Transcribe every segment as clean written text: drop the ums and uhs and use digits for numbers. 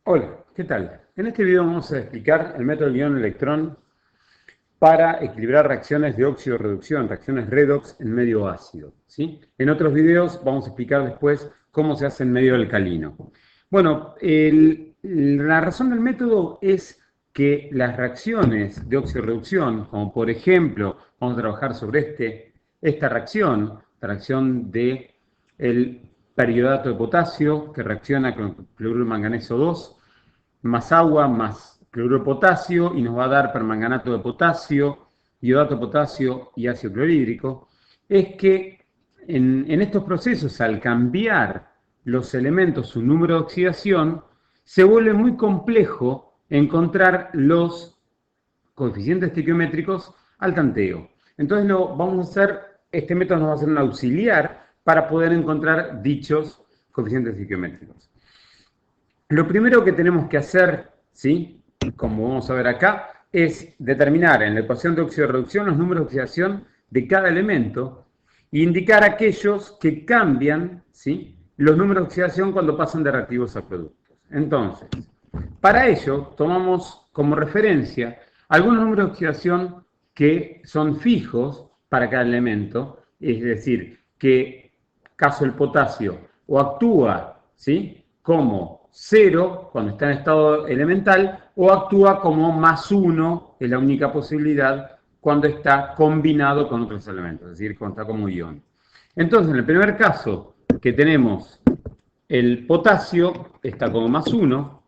Hola, ¿qué tal? En este video vamos a explicar el método ion-electrón para equilibrar reacciones de óxido-reducción, reacciones redox en medio ácido, ¿sí? En otros videos vamos a explicar después cómo se hace en medio alcalino. Bueno, la razón del método es que las reacciones de óxido-reducción, como por ejemplo, vamos a trabajar sobre esta reacción, la reacción de el periodato de potasio que reacciona con cloruro de manganeso 2, más agua, más cloruro de potasio, y nos va a dar permanganato de potasio, iodato de potasio y ácido clorhídrico, es que en estos procesos, al cambiar los elementos, su número de oxidación, se vuelve muy complejo encontrar los coeficientes estequiométricos al tanteo. Entonces vamos a hacer, este método nos va a ser un auxiliar para poder encontrar dichos coeficientes estequiométricos. Lo primero que tenemos que hacer, ¿sí?, como vamos a ver acá, es determinar en la ecuación de óxido-reducción los números de oxidación de cada elemento e indicar aquellos que cambian, ¿sí?, los números de oxidación cuando pasan de reactivos a productos. Entonces, para ello tomamos como referencia algunos números de oxidación que son fijos para cada elemento, es decir, que caso el potasio o actúa, ¿sí?, como 0 cuando está en estado elemental o actúa como +1, es la única posibilidad cuando está combinado con otros elementos, es decir, cuando está como ion. Entonces, en el primer caso que tenemos el potasio está como +1,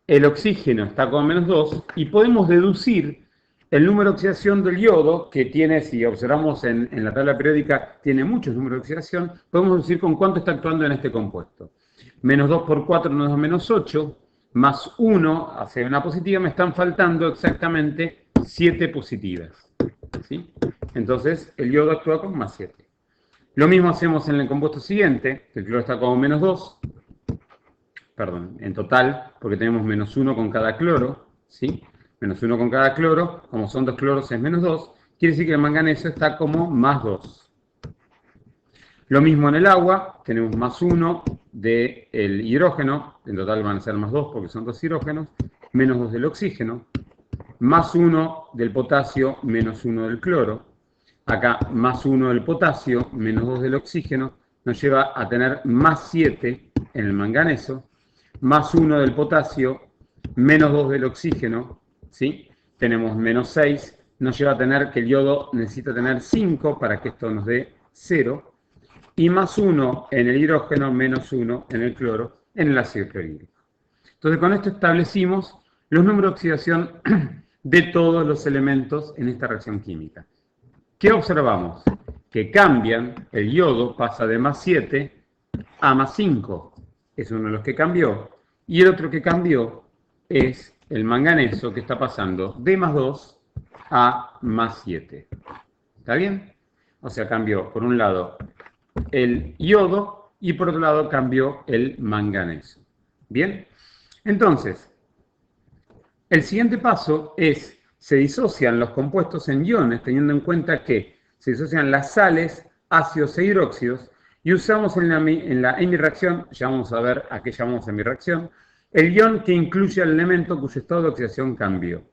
el oxígeno está como -2 y podemos deducir el número de oxidación del yodo, que tiene, si observamos en la tabla periódica, tiene muchos números de oxidación, podemos deducir con cuánto está actuando en este compuesto. -2 por 4 nos da -8, más 1 hacia una positiva, me están faltando exactamente 7 positivas, ¿sí? Entonces el yodo actúa con +7. Lo mismo hacemos en el compuesto siguiente, que el cloro está como -2, perdón, en total, porque tenemos -1 con cada cloro, ¿sí? -1 con cada cloro, como son 2 cloros es -2, quiere decir que el manganeso está como +2. Lo mismo en el agua, tenemos +1 del hidrógeno, en total van a ser +2 porque son 2 hidrógenos, -2 del oxígeno, +1 del potasio, -1 del cloro. Acá +1 del potasio, -2 del oxígeno, nos lleva a tener +7 en el manganeso, +1 del potasio, -2 del oxígeno, ¿sí? Tenemos -6, nos lleva a tener que el yodo necesita tener 5 para que esto nos dé 0, y +1 en el hidrógeno, -1 en el cloro, en el ácido clorhídrico. Entonces, con esto establecimos los números de oxidación de todos los elementos en esta reacción química. ¿Qué observamos? Que cambian, el yodo pasa de +7 a +5, es uno de los que cambió, y el otro que cambió es el manganeso, que está pasando de +2 a +7. ¿Está bien? O sea, cambió por un lado el yodo y por otro lado cambió el manganeso. ¿Bien? Entonces, el siguiente paso es, se disocian los compuestos en iones, teniendo en cuenta que se disocian las sales, ácidos e hidróxidos, y usamos en mi reacción, ya vamos a ver a qué llamamos en mi reacción, el ion que incluye al elemento cuyo estado de oxidación cambió.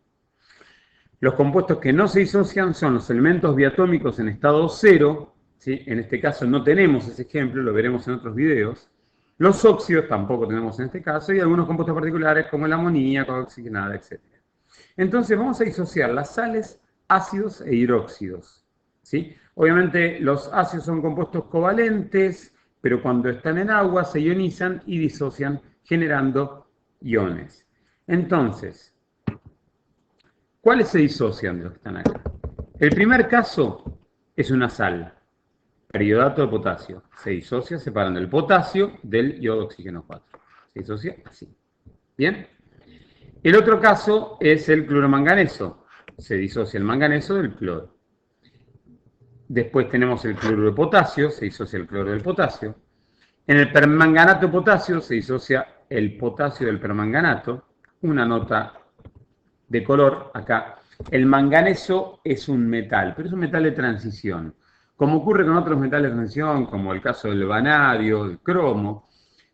Los compuestos que no se disocian son los elementos diatómicos en estado 0, ¿sí? En este caso no tenemos ese ejemplo, lo veremos en otros videos. Los óxidos tampoco tenemos en este caso, y algunos compuestos particulares como el amoníaco, oxigenada, etc. Entonces vamos a disociar las sales, ácidos e hidróxidos, ¿sí? Obviamente los ácidos son compuestos covalentes, pero cuando están en agua se ionizan y disocian generando iones. Entonces, ¿cuáles se disocian de los que están acá? El primer caso es una sal, periodato de potasio. Se disocia separando el potasio del yodo oxígeno 4. Se disocia así. ¿Bien? El otro caso es el cloromanganeso. Se disocia el manganeso del cloro. Después tenemos el cloruro de potasio, se disocia el cloro del potasio. En el permanganato de potasio se disocia el potasio del permanganato. Una nota de color acá. El manganeso es un metal, pero es un metal de transición. Como ocurre con otros metales de transición, como el caso del vanadio, el cromo,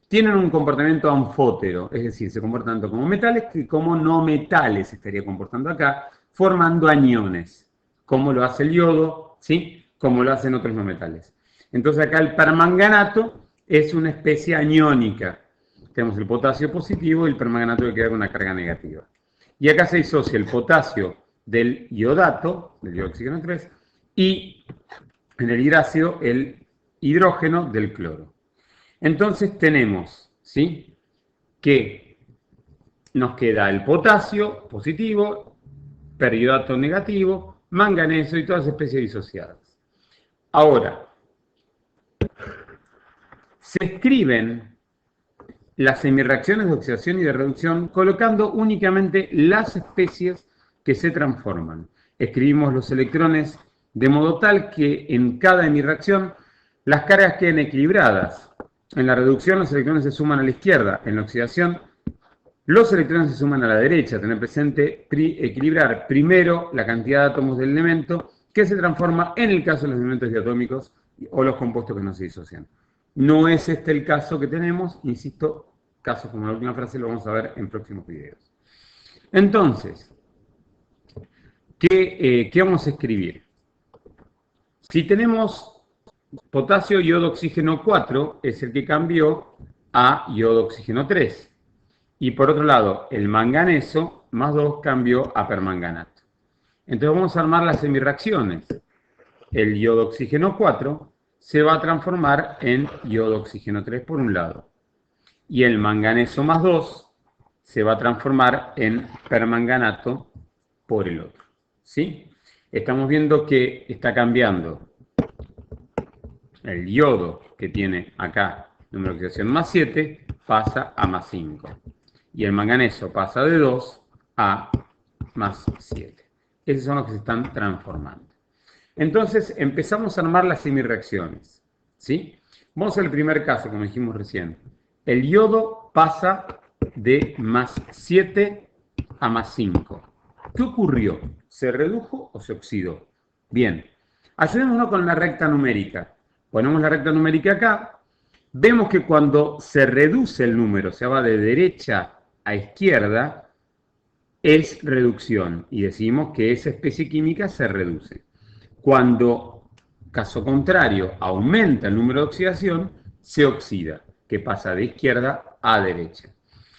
tienen un comportamiento anfótero, es decir, se comportan tanto como metales que como no metales se estaría comportando acá, formando aniones, como lo hace el yodo, ¿sí? Como lo hacen otros no metales. Entonces acá el permanganato es una especie aniónica. Tenemos el potasio positivo y el permanganato que queda con una carga negativa. Y acá se disocia el potasio del iodato, del dioxígeno 3, y en el hidrácido el hidrógeno del cloro. Entonces tenemos, ¿sí?, que nos queda el potasio positivo, periodato negativo, manganeso y todas las especies disociadas. Ahora, se escriben las semireacciones de oxidación y de reducción colocando únicamente las especies que se transforman. Escribimos los electrones de modo tal que en cada hemireacción las cargas queden equilibradas. En la reducción los electrones se suman a la izquierda, en la oxidación los electrones se suman a la derecha. Tener presente equilibrar primero la cantidad de átomos del elemento que se transforma en el caso de los elementos diatómicos o los compuestos que no se disocian. No es este el caso que tenemos, insisto, casos como la última frase lo vamos a ver en próximos videos. Entonces, ¿qué vamos a escribir? Si tenemos potasio, yodo, oxígeno 4, es el que cambió a yodo, oxígeno 3. Y por otro lado, el manganeso más 2 cambió a permanganato. Entonces vamos a armar las semireacciones. El yodo, oxígeno 4 se va a transformar en yodo, oxígeno 3 por un lado. Y el manganeso más 2 se va a transformar en permanganato por el otro. ¿Sí? Estamos viendo que está cambiando el yodo que tiene acá número de oxidación más 7 pasa a más 5. Y el manganeso pasa de 2 a más 7. Esos son los que se están transformando. Entonces empezamos a armar las semireacciones. ¿Sí? Vamos al primer caso, como dijimos recién. El yodo pasa de más 7 a más 5. ¿Qué ocurrió? ¿Se redujo o se oxidó? Bien, ayudémonos con la recta numérica. Ponemos la recta numérica acá. Vemos que cuando se reduce el número, o sea, va de derecha a izquierda, es reducción. Y decimos que esa especie química se reduce. Cuando, caso contrario, aumenta el número de oxidación, se oxida, que pasa de izquierda a derecha.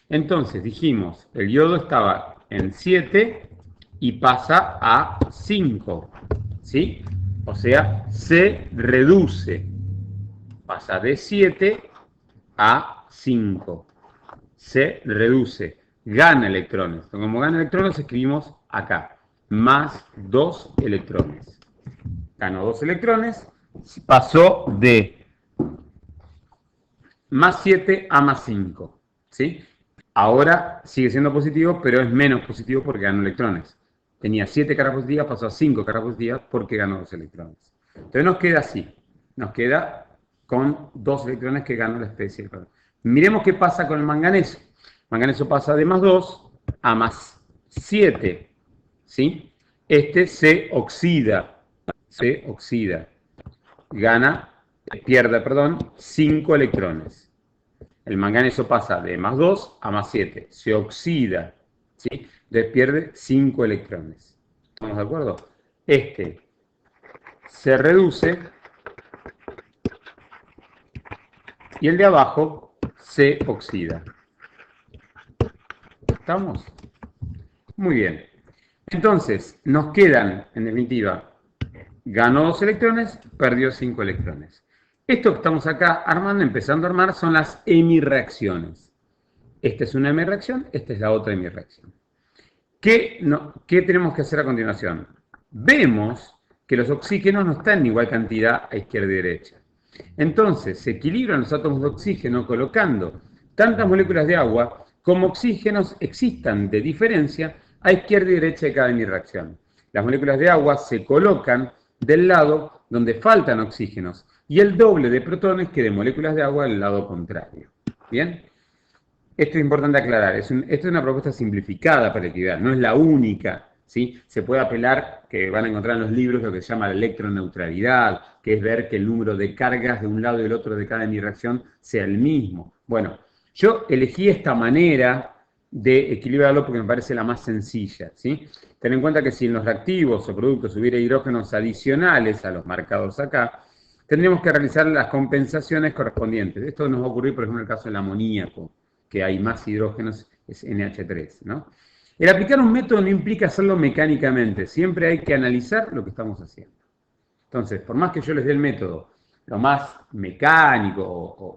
Entonces dijimos, el yodo estaba en 7 y pasa a 5, ¿sí? O sea, se reduce, pasa de 7 a 5, se reduce, gana electrones. Como gana electrones escribimos acá, más 2 electrones. Ganó 2 electrones, pasó de más 7 a más 5, ¿sí? Ahora sigue siendo positivo, pero es menos positivo porque ganó electrones. Tenía 7 cargas positivas, pasó a 5 cargas positivas porque ganó 2 electrones. Entonces nos queda así, nos queda con 2 electrones que ganó la especie. Miremos qué pasa con el manganeso. El manganeso pasa de más 2 a más 7, ¿sí? Este se oxida, pierde 5 electrones. El manganeso pasa de más 2 a más 7, se oxida, ¿sí? Entonces pierde 5 electrones. ¿Estamos de acuerdo? Este se reduce y el de abajo se oxida. ¿Estamos? Muy bien. Entonces, nos quedan, en definitiva, ganó 2 electrones, perdió 5 electrones. Esto que estamos acá armando, empezando a armar, son las hemireacciones. Esta es una hemireacción, esta es la otra hemireacción. ¿Qué tenemos que hacer a continuación? Vemos que los oxígenos no están en igual cantidad a izquierda y derecha. Entonces, se equilibran los átomos de oxígeno colocando tantas moléculas de agua como oxígenos existan de diferencia a izquierda y derecha de cada hemireacción. Las moléculas de agua se colocan del lado donde faltan oxígenos y el doble de protones que de moléculas de agua del lado contrario. ¿Bien? Esto es importante aclarar, esto es una propuesta simplificada para la equidad, no es la única, ¿sí? Se puede apelar, que van a encontrar en los libros, lo que se llama la electroneutralidad, que es ver que el número de cargas de un lado y del otro de cada hemireacción sea el mismo. Bueno, yo elegí esta manera de equilibrarlo porque me parece la más sencilla, ¿sí? Ten en cuenta que si en los reactivos o productos hubiera hidrógenos adicionales a los marcados acá, tendríamos que realizar las compensaciones correspondientes. Esto nos va a ocurrir, por ejemplo, en el caso del amoníaco, que hay más hidrógenos, es NH3, ¿no? El aplicar un método no implica hacerlo mecánicamente, siempre hay que analizar lo que estamos haciendo. Entonces, por más que yo les dé el método lo más mecánico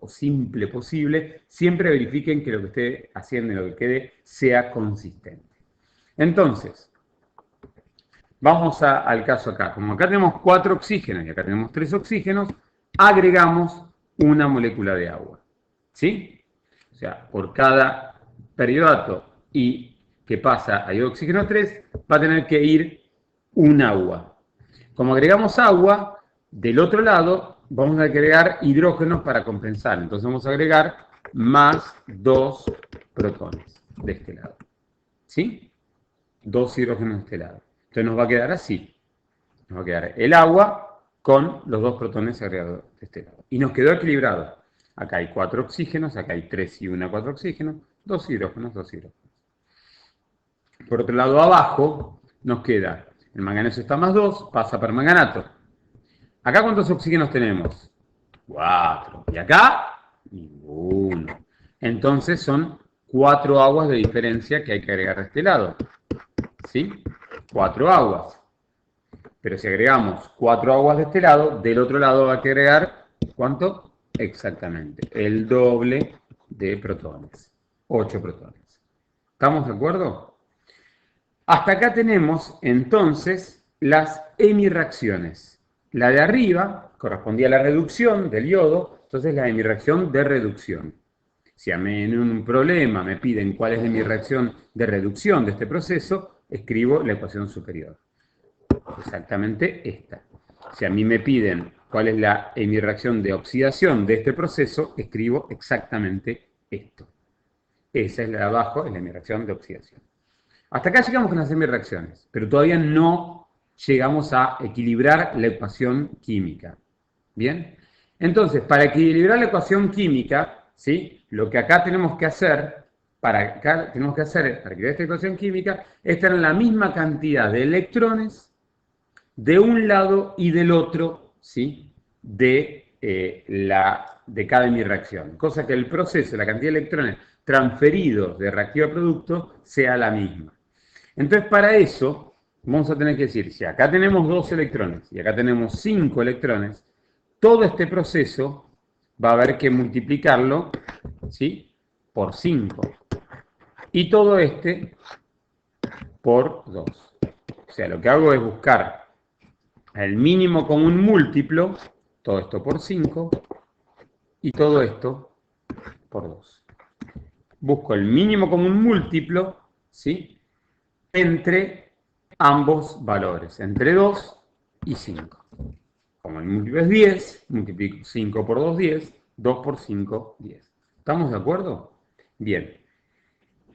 o simple posible, siempre verifiquen que lo que esté haciendo y lo que quede sea consistente. Entonces, vamos al caso acá. Como acá tenemos 4 oxígenos y acá tenemos 3 oxígenos, agregamos una molécula de agua. ¿Sí? O sea, por cada peridato y que pasa a oxígeno 3, va a tener que ir un agua. Como agregamos agua, del otro lado vamos a agregar hidrógenos para compensar. Entonces vamos a agregar más 2 protones de este lado. ¿Sí? 2 hidrógenos de este lado. Entonces nos va a quedar así. Nos va a quedar el agua con los 2 protones agregados de este lado. Y nos quedó equilibrado. Acá hay 4 oxígenos, acá hay 3 y 1, 4 oxígenos, 2 hidrógenos, 2 hidrógenos. Por otro lado, abajo nos queda el manganeso está más 2, pasa permanganato. ¿Acá cuántos oxígenos tenemos? 4. ¿Y acá? Ninguno. Entonces son 4 aguas de diferencia que hay que agregar de este lado. ¿Sí? 4 aguas. Pero si agregamos 4 aguas de este lado, del otro lado va a agregar, ¿cuánto? Exactamente, el doble de protones. 8 protones. ¿Estamos de acuerdo? Hasta acá tenemos entonces las hemirreacciones. La de arriba correspondía a la reducción del yodo, entonces la hemirreacción de reducción. Si a mí en un problema me piden cuál es la hemirreacción de reducción de este proceso, escribo la ecuación superior. Exactamente esta. Si a mí me piden cuál es la hemirreacción de oxidación de este proceso, escribo exactamente esto. Esa es la de abajo, es la hemirreacción de oxidación. Hasta acá llegamos con las hemirreacciones, pero todavía no llegamos a equilibrar la ecuación química. ¿Bien? Entonces, para equilibrar la ecuación química, ¿sí? Lo que acá tenemos que hacer, para equilibrar esta ecuación química, es tener la misma cantidad de electrones de un lado y del otro, ¿sí? de cada hemirreacción. Cosa que el proceso, la cantidad de electrones transferidos de reactivo a producto, sea la misma. Entonces, para eso, vamos a tener que decir, si acá tenemos 2 electrones y acá tenemos 5 electrones, todo este proceso va a haber que multiplicarlo, ¿sí? por 5. Y todo este por 2. O sea, lo que hago es buscar el mínimo común múltiplo, todo esto por 5, y todo esto por 2. Busco el mínimo común múltiplo, ¿sí? entre ambos valores, entre 2 y 5. Como el múltiplo es 10, multiplico 5 por 2, 10, 2 por 5, 10. ¿Estamos de acuerdo? Bien.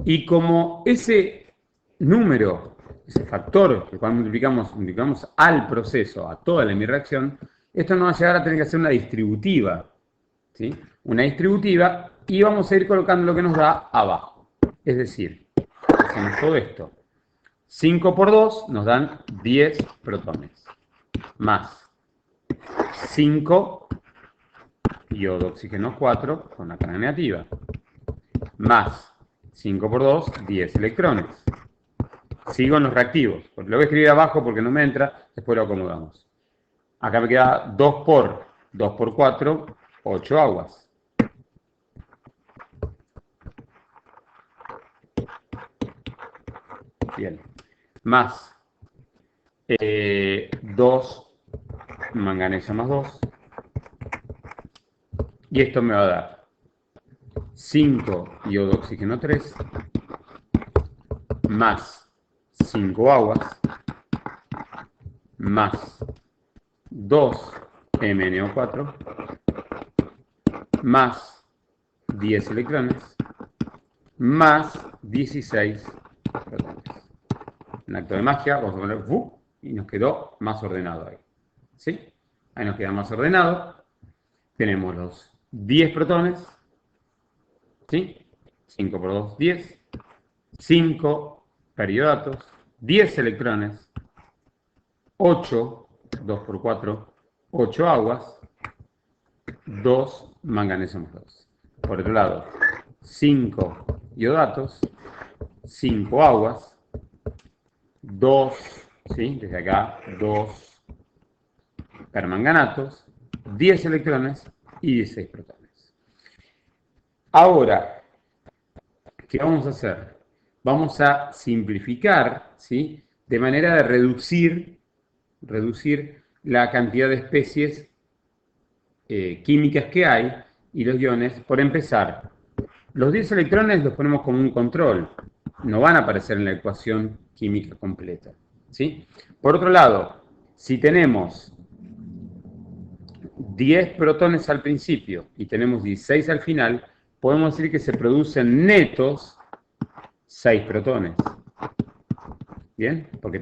Y como ese número, ese factor que cuando multiplicamos al proceso, a toda la hemirreacción, esto nos va a llegar a tener que hacer una distributiva. ¿Sí? Una distributiva y vamos a ir colocando lo que nos da abajo. Es decir, hacemos todo esto. 5 por 2 nos dan 10 protones. Más 5 iodo oxígeno 4 con la carga negativa. Más 5 por 2, 10 electrones. Sigo en los reactivos. Lo voy a escribir abajo porque no me entra, después lo acomodamos. Acá me queda 2 por 4, 8 aguas. Bien. Más 2 manganeso más 2. Y esto me va a dar 5 iodo oxígeno 3 más 5 aguas más 2 MnO4 más 10 electrones más 16 protones. Un acto de magia, vamos a poner y nos quedó más ordenado ahí. ¿Sí? Ahí nos queda más ordenado. Tenemos los 10 protones ¿sí? 5 por 2, 10. 5 periodatos, 10 electrones, 8, 2 por 4, 8 aguas, 2 manganeso más 2. Por otro lado, 5 iodatos, 5 aguas, 2, ¿sí? Desde acá, 2 permanganatos, 10 electrones y 16 protones. Ahora, ¿qué vamos a hacer? Vamos a simplificar, ¿sí? De manera de reducir la cantidad de especies químicas que hay y los iones. Por empezar, los 10 electrones los ponemos como un control, no van a aparecer en la ecuación química completa, ¿sí? Por otro lado, si tenemos 10 protones al principio y tenemos 16 al final, podemos decir que se producen netos 6 protones. ¿Bien? Porque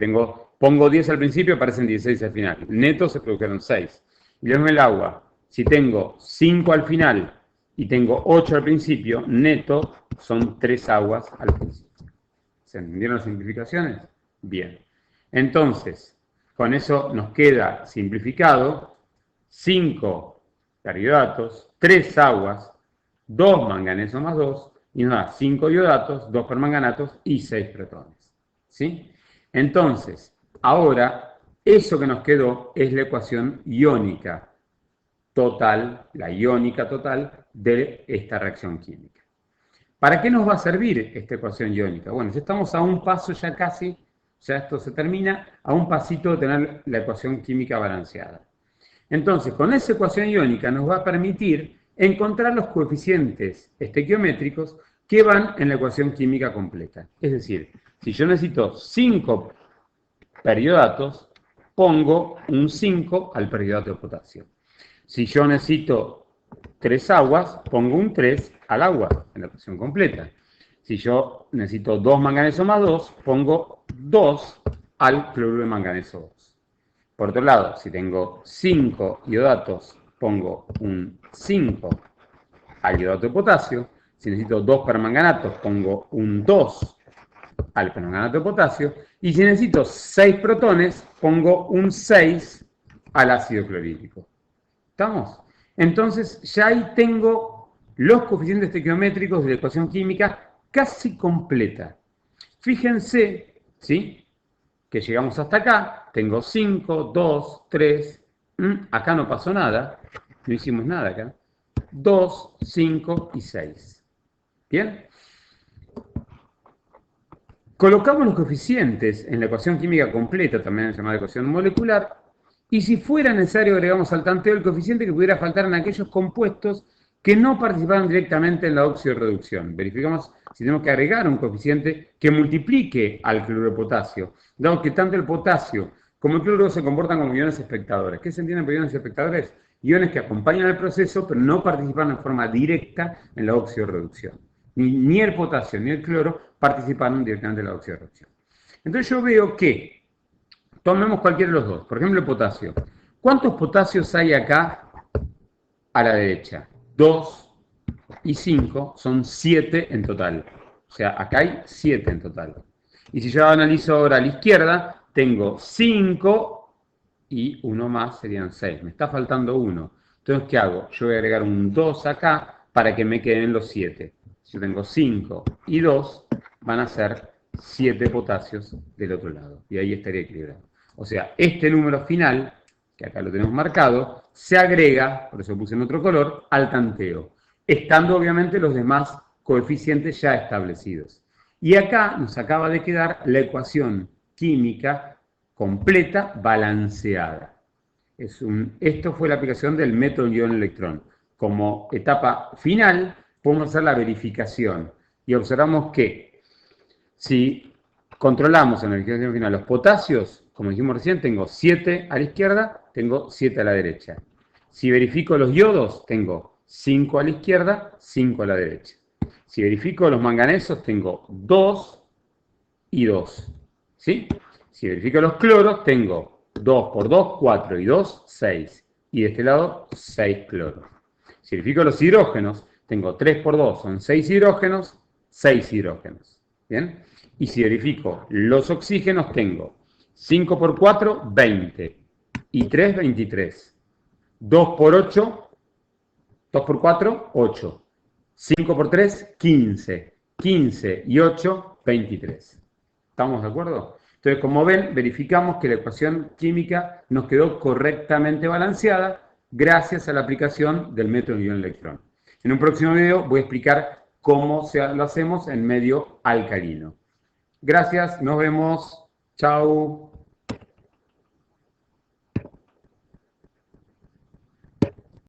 pongo 10 al principio, aparecen 16 al final. Netos se produjeron 6. Y luego el agua. Si tengo 5 al final y tengo 8 al principio, neto son 3 aguas al principio. ¿Se entendieron las simplificaciones? Bien. Entonces, con eso nos queda simplificado 5 carbohidratos, 3 aguas, 2 manganeso más 2, y nos da 5 iodatos, 2 permanganatos y 6 protones. ¿Sí? Entonces, ahora, eso que nos quedó es la ecuación iónica total, la iónica total de esta reacción química. ¿Para qué nos va a servir esta ecuación iónica? Bueno, ya estamos a un paso ya casi, ya esto se termina, a un pasito de tener la ecuación química balanceada. Entonces, con esa ecuación iónica nos va a permitir encontrar los coeficientes estequiométricos que van en la ecuación química completa. Es decir, si yo necesito 5 periodatos, pongo un 5 al periodato de potasio. Si yo necesito 3 aguas, pongo un 3 al agua en la ecuación completa. Si yo necesito 2 manganeso más 2, pongo 2 al cloruro de manganeso 2. Por otro lado, si tengo 5 iodatos, pongo un 5 al iodato de potasio. Si necesito 2 permanganatos, pongo un 2 al permanganato de potasio. Y si necesito 6 protones, pongo un 6 al ácido clorhídrico. ¿Estamos? Entonces, ya ahí tengo los coeficientes estequiométricos de la ecuación química casi completa. Fíjense, ¿sí? Que llegamos hasta acá, tengo 5, 2, 3, acá no pasó nada, no hicimos nada acá, 2, 5 y 6. ¿Bien? Colocamos los coeficientes en la ecuación química completa, también llamada ecuación molecular, y si fuera necesario agregamos al tanteo el coeficiente que pudiera faltar en aquellos compuestos que no participaron directamente en la oxidorreducción. Verificamos si tenemos que agregar un coeficiente que multiplique al cloruro de potasio, dado que tanto el potasio como el cloruro se comportan como iones espectadores. ¿Qué se entiende por iones espectadores? Iones que acompañan el proceso, pero no participan en forma directa en la oxidorreducción. Ni el potasio ni el cloro participaron directamente en la oxidorreducción. Entonces yo veo que, tomemos cualquiera de los dos, por ejemplo el potasio. ¿Cuántos potasios hay acá a la derecha? 2 y 5 son 7 en total. O sea, acá hay 7 en total. Y si yo analizo ahora a la izquierda, tengo 5 y uno más serían 6. Me está faltando uno. Entonces, ¿qué hago? Yo voy a agregar un 2 acá para que me queden los 7. Si yo tengo 5 y 2, van a ser 7 potasios del otro lado. Y ahí estaría equilibrado. O sea, este número final, que acá lo tenemos marcado, se agrega, por eso puse en otro color, al tanteo, estando obviamente los demás coeficientes ya establecidos. Y acá nos acaba de quedar la ecuación química completa, balanceada. Esto fue la aplicación del método ion-electrón. Como etapa final, podemos hacer la verificación y observamos que si controlamos en la verificación final los potasios, como dijimos recién, tengo 7 a la izquierda, tengo 7 a la derecha. Si verifico los yodos, tengo 5 a la izquierda, 5 a la derecha. Si verifico los manganesos, tengo 2 y 2. ¿Sí? Si verifico los cloros, tengo 2 por 2, 4 y 2, 6. Y de este lado, 6 cloros. Si verifico los hidrógenos, Tengo 3 por 2, son 6 hidrógenos, 6 hidrógenos. ¿Bien? Y si verifico los oxígenos, tengo 5 por 4, 20. Y 3, 23. 2 por 8, 2 por 4, 8. 5 por 3, 15. 15 y 8, 23. ¿Estamos de acuerdo? Entonces, como ven, verificamos que la ecuación química nos quedó correctamente balanceada gracias a la aplicación del método ion-electrón. En un próximo video voy a explicar cómo lo hacemos en medio alcalino. Gracias, nos vemos. Chao.